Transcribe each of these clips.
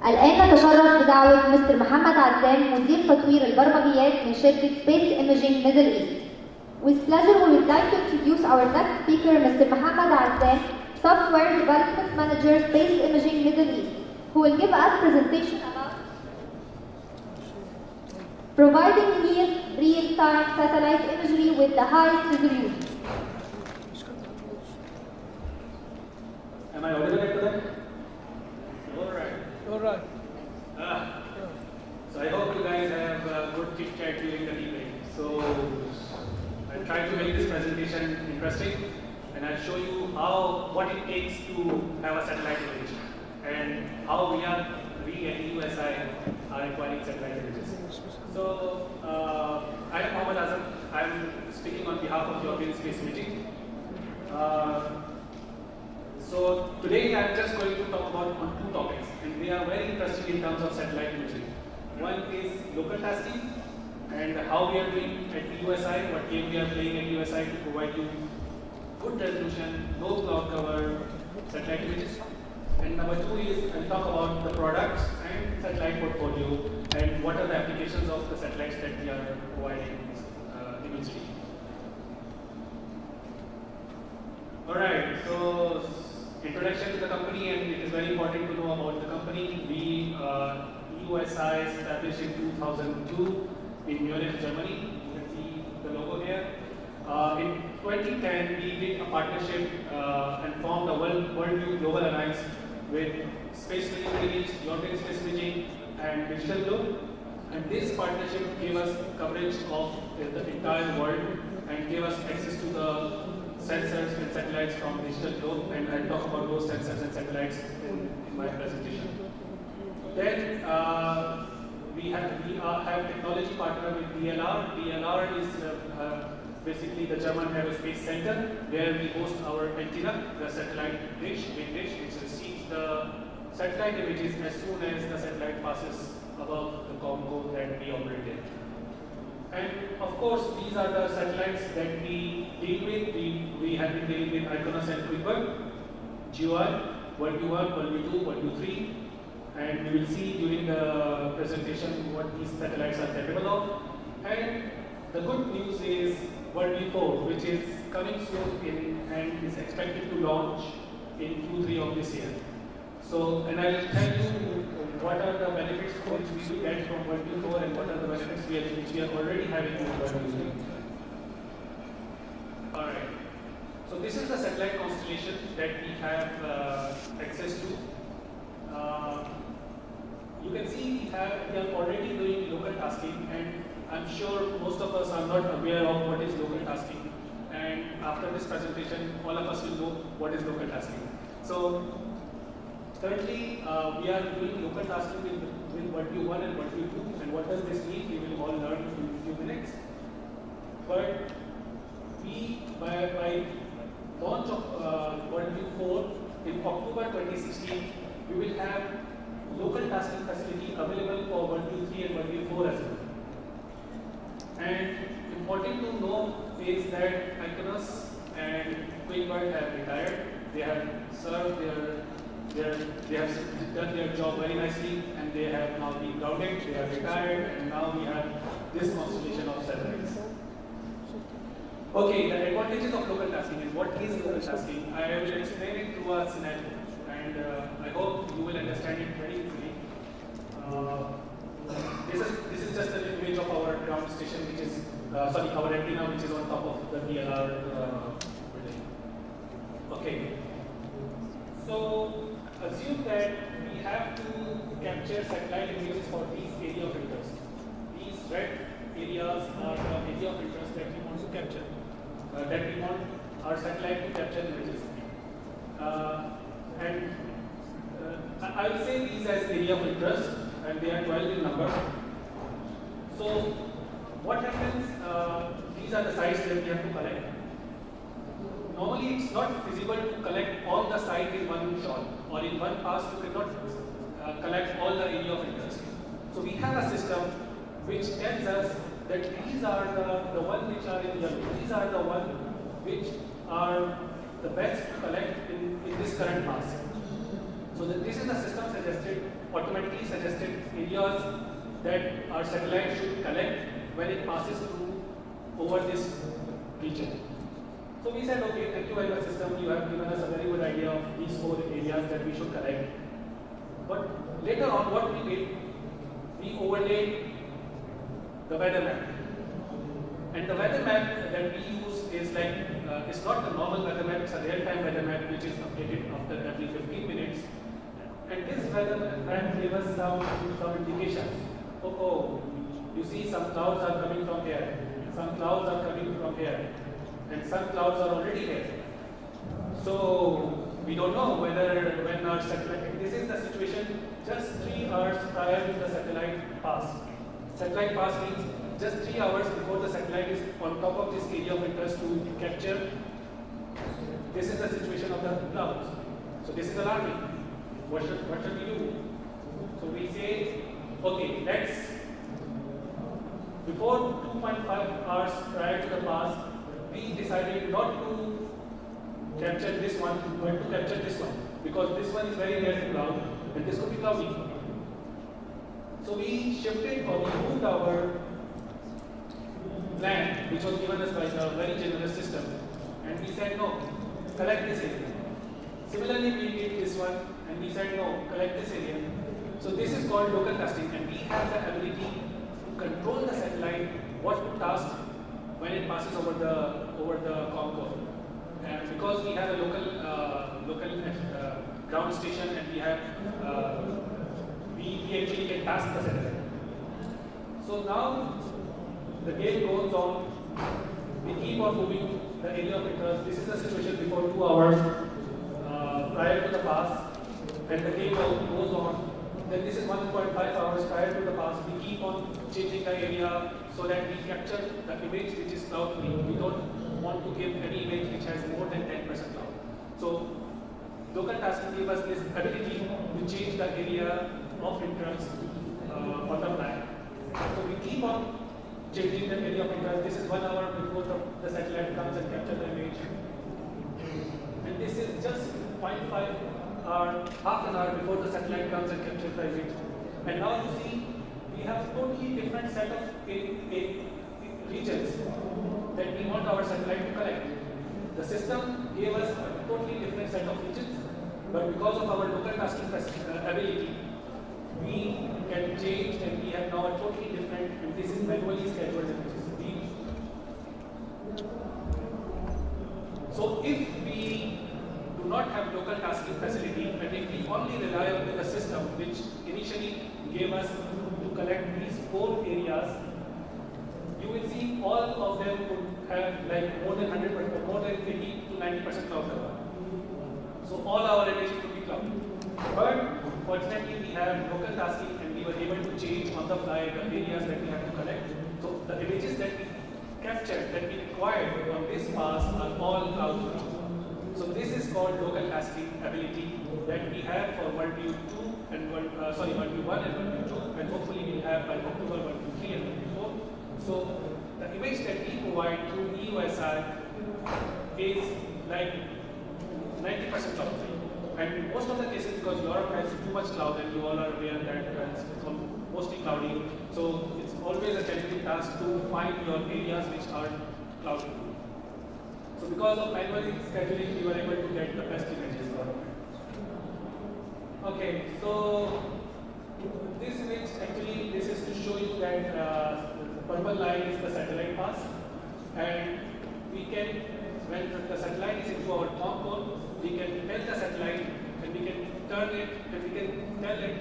الآن نتشرف بدعوة مستر محمد عزام مدير تطوير البرمجيات من شركة Space Imaging Middle East. With pleasure, we would like to introduce our next speaker, Mr. Mohammed Azam, Software Development Manager, Space Imaging Middle East, who will give us presentation about providing near real-time satellite imagery with the highest resolution. Am I audible after that? All right. So I hope you guys have a good chit chat during the evening. So I'll try to make this presentation interesting, and I'll show you what it takes to have a satellite image and how we at USI are acquiring satellite images. So I am Mohammed Azam. I'm speaking on behalf of European Space Imaging. So today I'm just going to talk about two topics, and they are very interesting in terms of satellite imaging. One is local tasking and how we are doing at USI, what game we are playing at USI to provide you good resolution, low cloud cover satellite images. And number two is I'll talk about the products and satellite portfolio and what are the applications of the satellites that we are providing imagery. Alright, so introduction to the company, and it is very important to know about the company. USI established in 2002 in Munich, Germany. You can see the logo here. In 2010, we did a partnership and formed a Worldview Global Alliance with Space Imaging, European Space Imaging, and Digital Globe. And this partnership gave us coverage of the entire world and gave us access to the sensors and satellites from Digital Globe, and I'll talk about those sensors and satellites in my presentation. Then we have technology partner with DLR. DLR is basically the German Aerospace Center, where we host our antenna, the satellite dish, which receives the satellite images as soon as the satellite passes above the Congo that we operate in. And of course, these are the satellites that we deal with. We have been dealing with Iconos and Kuiper, GeoEye, Worldview 1, Worldview 2, Worldview 3, and we will see during the presentation what these satellites are capable of. And the good news is Worldview 4, which is coming soon and is expected to launch in Q3 of this year. So, and I'll tell you what are the benefits which we will get from Worldview 4 and what are the benefits which we are already having in Worldview 3. Alright, so this is the satellite constellation that we have access to. You can see we are already doing local tasking, and I'm sure most of us are not aware of what is local tasking. And after this presentation, all of us will know what is local tasking. So currently, we are doing local tasking with Worldview 1 and Worldview 2, and what does this mean? We will all learn in a few minutes. But by launch of Worldview 4 in October 2016, we will have local tasking facility available for Worldview 3 and Worldview 4 as well. And important to know is that Iconos and Kuiper have retired. They have served they have done their job very nicely, and they have now been grounded, they have retired, and now we have this constellation of satellites. Okay, the advantages of local tasking and what is local tasking, I will explain it through a scenario, and I hope you will understand it very easily. This is just an image of our ground station, which is, our antenna, which is on top of the DLR building. Okay. So, assume that we have to capture satellite images for these area of interest. These red areas are the area of interest that we want to capture, that we want our satellite to capture images. I will say these as area of interest, and they are 12 in number. So, what happens? These are the sites that we have to collect. Normally, it's not feasible to collect all the sites in one shot, or in one pass you cannot collect all the area of interest. So we have a system which tells us that these are the ones which are in yellow. These are the ones which are the best to collect in this current pass. So this is the system suggested automatically. automatically suggested areas that our satellite should collect when it passes through over this region. So we said, okay, thank you very much system, you have given us a very good idea of these 4 areas that we should collect. But later on what we did, we overlaid the weather map. And the weather map that we use is like, it's not the normal weather map, it's a real-time weather map which is updated after every 15 minutes. And this weather map gave us some indications. Oh, you see some clouds are coming from here, some clouds are coming from here, and some clouds are already here. So we don't know whether when our satellite, this is the situation just 3 hours prior to the satellite pass. Satellite pass means just 3 hours before the satellite is on top of this area of interest to capture. This is the situation of the clouds. So this is alarming. What should we do? So we say, okay, let's, before 2.5 hours prior to the pass, we decided not to capture this one, but to capture this one, because this one is very rare to cloud, and this could be cloudy. So we shifted or we moved our plan, which was given us by the very generous system, and we said no, collect this area. Similarly, we did this one, and we said no, collect this area. So this is called local tasking, and we have the ability to control the satellite what to task when it passes over the COM. And because we have a local ground station, and we have we actually can task the satellite. So now the game goes on. We keep on moving the area of interest. This is the situation before 2 hours prior to the pass, and the game goes on. Then this is 1.5 hours prior to the pass. We keep on changing the area so that we capture the image which is cloud free. We don't want to give any image which has more than 10% cloud. So local tasking gives us this ability to change the area of interest on the fly. So we keep on changing the area of interest. This is 1 hour before the satellite comes and captures the image. And this is just 0.5 hour, half an hour before the satellite comes and captures the image. And now you see, we have totally different set of regions that we want our satellite to collect. The system gave us a totally different set of regions, but because of our local tasking ability, we can change, and we have now a totally different, and this is manually scheduled images. So if we do not have local tasking facility, and if we only rely on the system, which initially gave us to collect these 4 areas, you will see all of them would have like more than 100%, more than 80 to 90% cloud cover. So all our images would be cloud. But fortunately, we have local tasking, and we were able to change on the fly the areas that we have to collect. So the images that we captured, that we acquired on this pass, are all cloud free. So this is called local tasking ability that we have for WorldView 2 and WorldView 1 and WorldView 2, and hopefully we'll have by October WorldView 3 and WorldView 4. So the image that we provide through EOSR is like 90% cloud free. And most of the cases, because Europe has too much cloud, and you all are aware that it's mostly cloudy, so it's always a challenging task to find your areas which are cloudy. So because of manual scheduling, we were able to get the best images. Okay, so this image actually, this is to show you that the purple line is the satellite pass, and we can, when the satellite is into our COM code, we can tell the satellite, and we can turn it, and we can tell it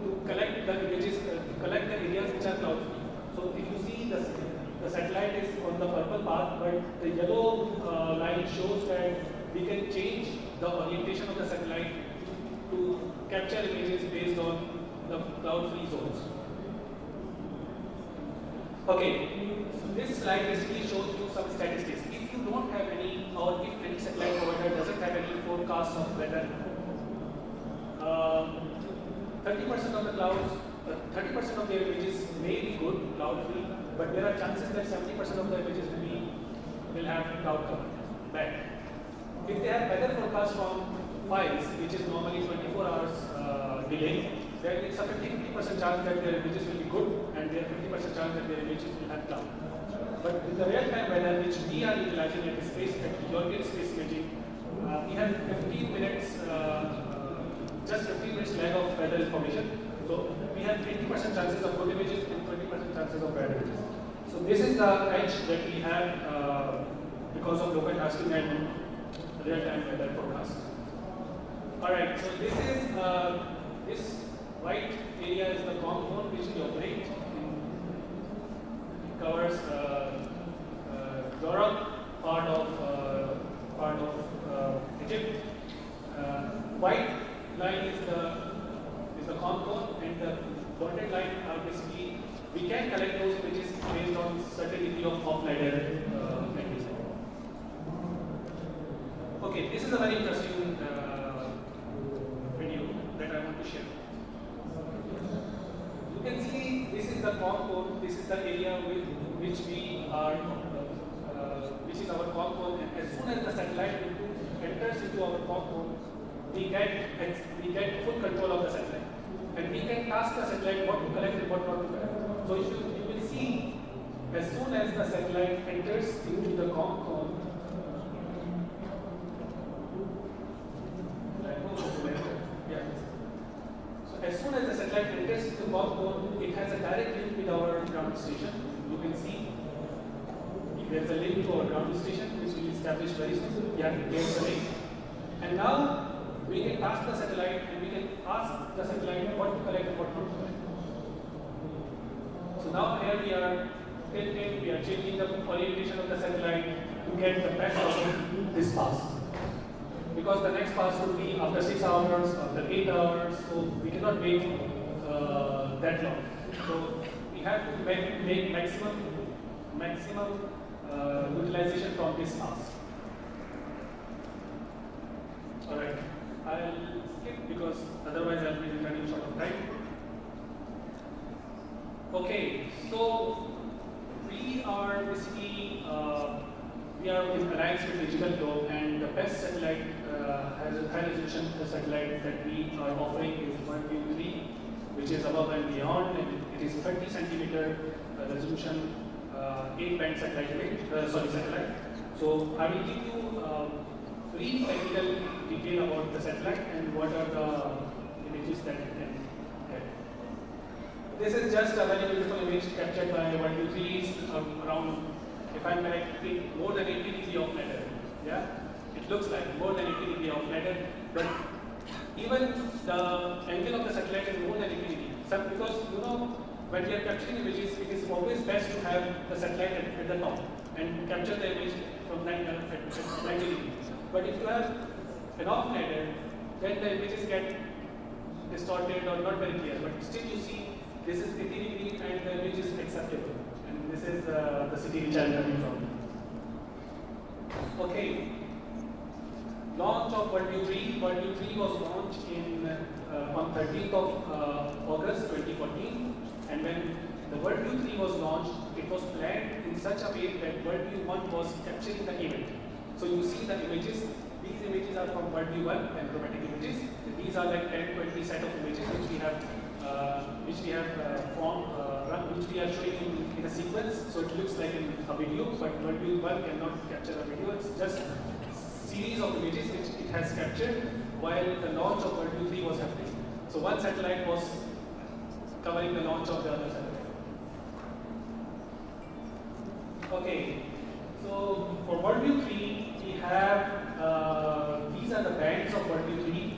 to collect the images, collect the areas which are cloud free. So if you see the satellite is on the purple path, but the yellow line shows that we can change the orientation of the satellite to capture images based on the cloud free zones. Okay, so this slide basically shows you some statistics. If you don't have any, or if any satellite provider doesn't have any forecast of weather, 30% of the clouds, 30% of the images may be good, cloud free, but there are chances that 70% of the images will have cloud cover, bad. If they have weather forecast from files, which is normally 24 hours delay, then it's a 50% chance that their images will be good, and there are 50% chance that their images will have cloud. But in the real-time weather, which we are utilizing at European Space Imaging, we have 15 minutes, just 15 minutes lag of weather information. So we have 80% chances of good images and 20% chances of bad images. So this is the edge that we have because of local tasking and real-time weather forecast. Alright, so this is this white area is the compound which we operate in. It covers Europe, part of Egypt. White line is the compound, and the dotted line are basically we can collect those images based on certain degree of off-ladder mechanism. Okay, this is a very interesting video that I want to share. You can see this is the compound, this is the area with which we are, which is our compound, and as soon as the satellite enters into our compound, we get full control of the satellite. And we can task the satellite what to collect and what not to collect. So you will see, as soon as the satellite enters into the compound, as soon as the satellite enters into the compound, it has a direct link with our ground station. You can see there is a link to our ground station which will be established very soon. Yeah, here's the link. And now we can task the satellite and we can ask the satellite what to collect and what not to collect. So now here we are tilting, we are changing the orientation of the satellite to get the best of this pass. Because the next pass would be after 6 hours, after 8 hours, so we cannot wait that long. So we have to make maximum utilization from this pass. Alright, I'll skip because otherwise I'll be running short of time. Okay, so we are basically we are in alliance with Digital Globe, and the best satellite high resolution satellite that we are offering is OneView 3, which is above and beyond, and it is 30 centimeter resolution 8-band satellite. So I will give you brief technical detail about the satellite and what are the images that it can get. This is just a very beautiful image captured by OneView 3 around, if I'm correct, more than 80 degrees of ladder. Yeah, it looks like more than 80 degrees of ladder, but even the angle of the satellite is more than 80 degrees. Because when we are capturing images, it is always best to have the satellite at the top and capture the image from 90 degrees. But if you have an off ladder, then the images get distorted or not very clear. But still you see this is 80 degrees and the image is acceptable. And this is the city which I am coming from. Okay. Launch of OneView 3. OneView 3 was launched on 13th of August 2014. And when the OneView 3 was launched, it was planned in such a way that OneView 1 was capturing the event. So you see the images. These images are from OneView 1 and chromatic images. These are like 10-20 set of images which we have which we are showing in a sequence. So it looks like a video, but OneView 1 cannot capture a video. It's just series of images which it has captured while the launch of OneView 3 was happening. So one satellite was covering the launch of the other satellite. Okay, so for OneView 3, we have these are the bands of OneView 3.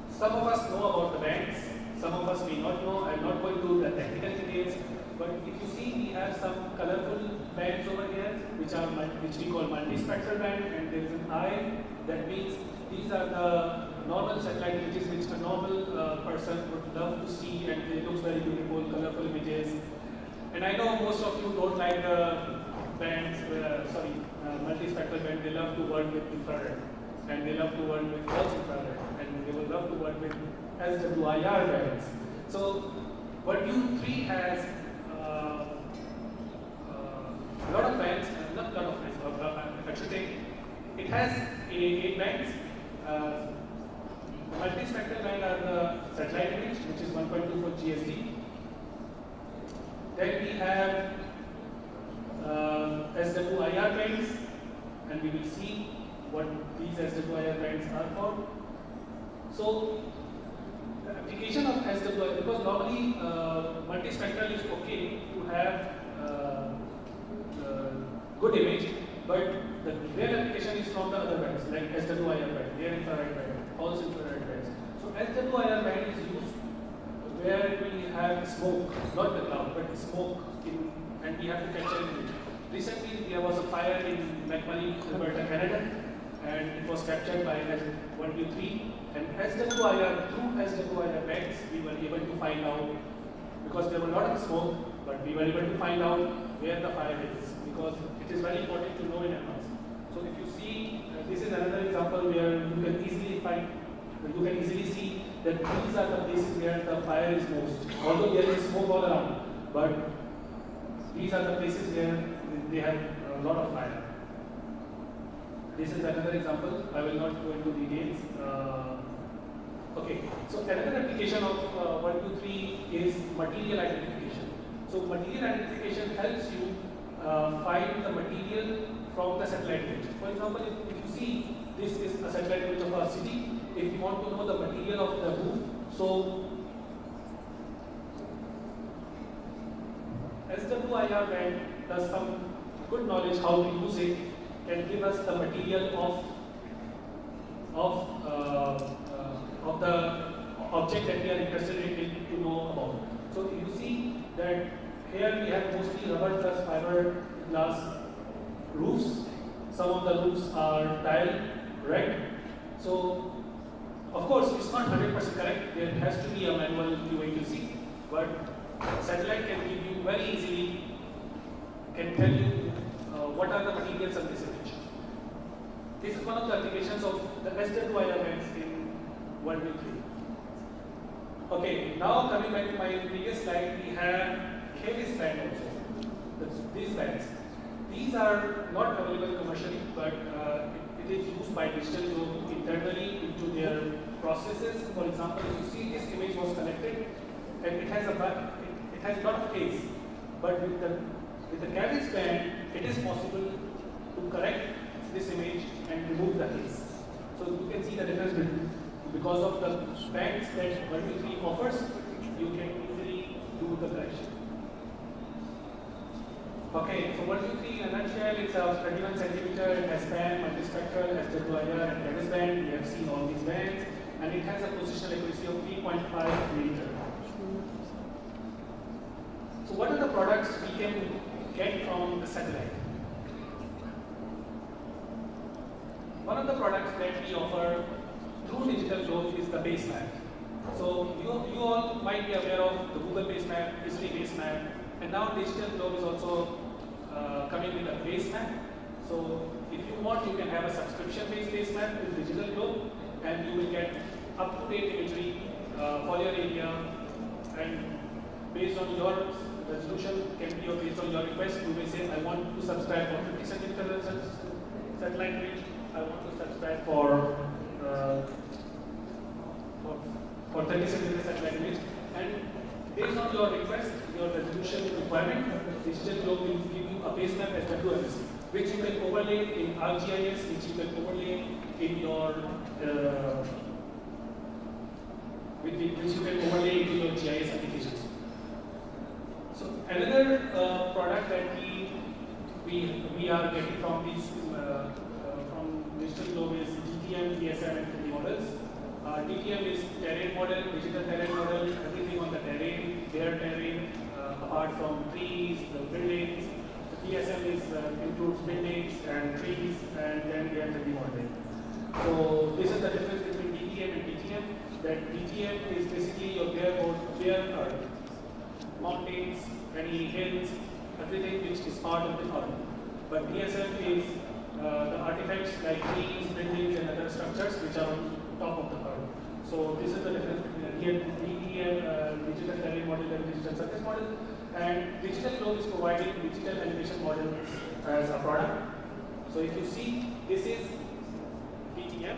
Some of us know about the bands, some of us may not know. I'm not going to the technical details, but if you see, we have some colorful bands over here, which we call multispectral band, and there is an eye. That means these are the normal satellite images which a normal person would love to see, and they look very beautiful, colorful images. And I know most of you don't like the bands, multispectral band. They love to work with infrared, and they love to work with pulse infrared, and they would love to work with SWIR bands. So OneView 3 has a lot of bands, not a lot of bands, I should say, it has 8 bands. Multispectral band are the satellite image, which is 1.24 GSD. Then we have SWIR bands, and we will see what these SWIR bands are for. So, the application of SWIR, because normally multispectral is okay to have good image, but the real application is from the other bands like SWIR band, near infrared band, pulse infrared bands. So SWIR band is used where we have smoke, not the cloud, but smoke, and we have to capture it. Recently, there was a fire in McMurray, Alberta, Canada, and it was captured by 123. And SWIR, through SWIR bands, we were able to find out, because there was a lot of smoke, but we were able to find out where the fire is, because it is very important to know in advance. So if you see, this is another example where you can easily see that these are the places where the fire is most. Although there is smoke all around, but these are the places where they have a lot of fire. This is another example. I will not go into details. Okay, so another application of 123 is material identification. So material identification helps you find the material from the satellite image. For example, if you see this is a satellite image of our city, if you want to know the material of the roof, so SWIR band does some good knowledge how to use it, can give us the material of the object that we are interested in to know about. So you see that here we have mostly rubber plus fiberglass roofs. Some of the roofs are tile, red. So of course it's not 100% correct. There has to be a manual UAQC, but satellite can give you very easily, can tell you what are the materials of this image. This is one of the applications of the SWIR bands in 123. Okay, now coming back to my previous slide, we have KVIS band also. These bands. These are not available commercially, but it is used by Digital Globe internally into their processes. For example, if you see this image was collected, and it has a lot of haze, but with the KVIS band, it is possible to correct this image and remove the haze. So you can see the difference because of the bands that 123 offers, you can easily do the correction. Okay, so 123 in a nutshell, it's a 21 centimeter, it has span, multispectral, SWIR, and KVIS band. We have seen all these bands, and it has a positional accuracy of 3.5 meter. So what are the products we can get from the satellite? One of the products that we offer through Digital Globe is the base map. So you all might be aware of the Google base map, History base map, and now Digital Globe is also coming with a base map. So if you want, you can have a subscription-based base map with Digital Globe, and you will get up-to-date imagery for your area, and based on your resolution can be based on your request. You may say, I want to subscribe for 50 centimeter satellite image. I want to subscribe for 30 centimeter satellite image, and based on your request, your resolution requirement, Digital Globe will give you a base map as WMS, which you can overlay in ArcGIS, which you can overlay in your GIS applications. So another product that we are getting from these from Digital Globe is DTM, DSM, and 3D models. DTM is terrain model, digital terrain model, everything on the terrain, bare terrain, apart from trees, the buildings. The DSM includes buildings and trees, and then we have 3D modeling. So this is the difference between DTM and DTM. That DTM is basically your bare earth, mountains, any hills, everything which is part of the earth. But DSM is the artifacts like trees, buildings, and other structures which are on top of the earth. So this is the difference between DTM, digital terrain model, and digital surface model. And Digital Globe is providing digital elevation models as a product. So if you see, this is DTM,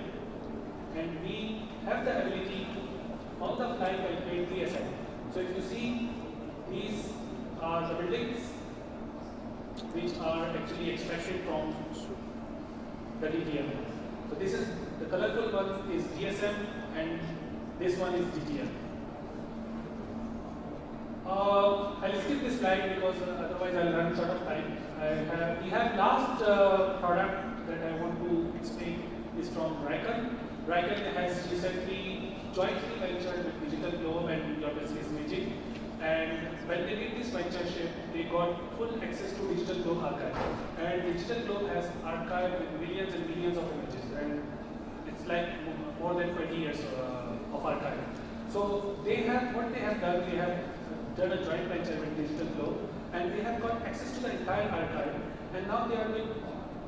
and we have the ability to, on the fly, calculate DSM. So if you see, these are the buildings which are actually extracted from the DTM. So this is, the colorful one is DSM and this one is DTM. I'll skip this slide because otherwise I'll run short of time. We have last product that I want to explain is from Riken. Riken has recently jointly ventured with Digital Globe and Your Business Imaging. And when they did this ventureship, they got full access to Digital Globe archive. And Digital Globe has archived with millions and millions of images. And it's like more than 20 years of archive. So they have, what they have done, they have done a joint venture with Digital Globe, and they have got access to the entire archive, and now they are doing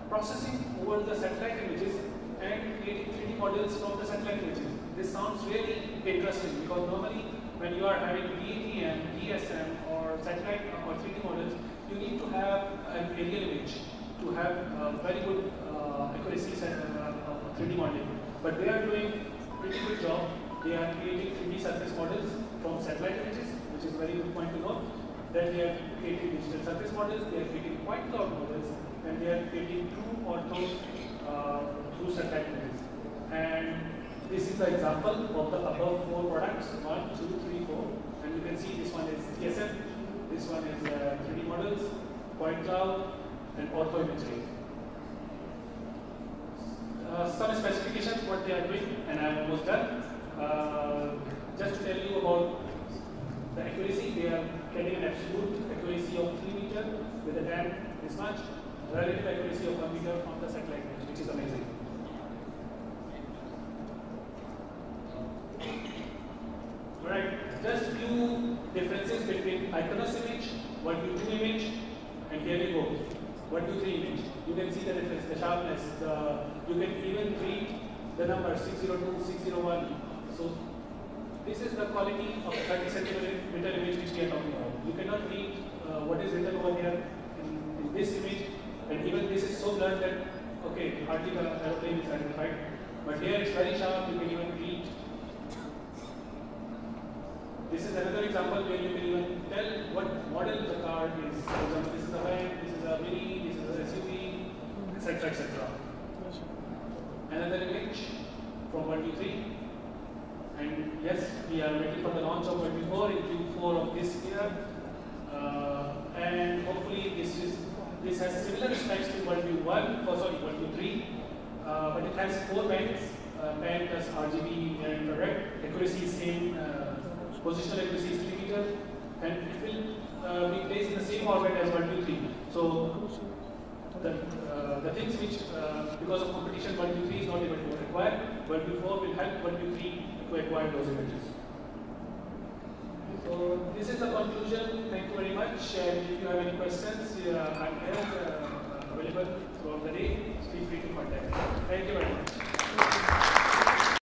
processing over the satellite images and creating 3D models from the satellite images. This sounds really interesting because normally when you are having DTM, DSM or satellite or 3D models, you need to have an aerial image to have very good accuracy of 3D modeling. But they are doing a pretty good job. They are creating 3D surface models from satellite images, which is a very good point to note. Then they are creating digital surface models, they are creating point cloud models, and they are creating true orthos through satellite images. And this is the example of the above 4 products, 1, 2, 3, 4. And you can see this one is DSM, this one is 3D models, point cloud, and ortho imagery. Some specifications, what they are doing, and I am almost done. Just to tell you about the accuracy, they are getting an absolute accuracy of 3 meters with a tan this much, relative accuracy of 1 meter from the satellite image, which is amazing. Alright, just few differences between Iconos image, 1:2 image, and here we go, 1:3 image. You can see the difference, the sharpness, you can even read the number 602, 601. So this is the quality of 30 centimeter image which we are talking about. You cannot read what is written over here in this image, and even this is so blurred that, okay, hardly the aeroplane is identified. But here it's very sharp, you can even read. This is another example where you can even tell what model the car is. For example, this is a van, this is a mini, this is a SUV, etc. etc. Another image from 1:3. And yes, we are waiting for the launch of 1:4 in Q4 of this year. And hopefully this has similar specs to 1:1, sorry, 1:3, but it has 4 bands, band plus RGB and infrared. Accuracy is same, positional accuracy is 3 meters, and it will be placed in the same orbit as 1:3. So the things which, because of competition, 1:3 is not able to acquire, 1:4 will help 1:3 to acquire those images. So this is the conclusion. Thank you very much. And if you have any questions, I'm here available throughout the day. Feel free to contact me. Thank you very much.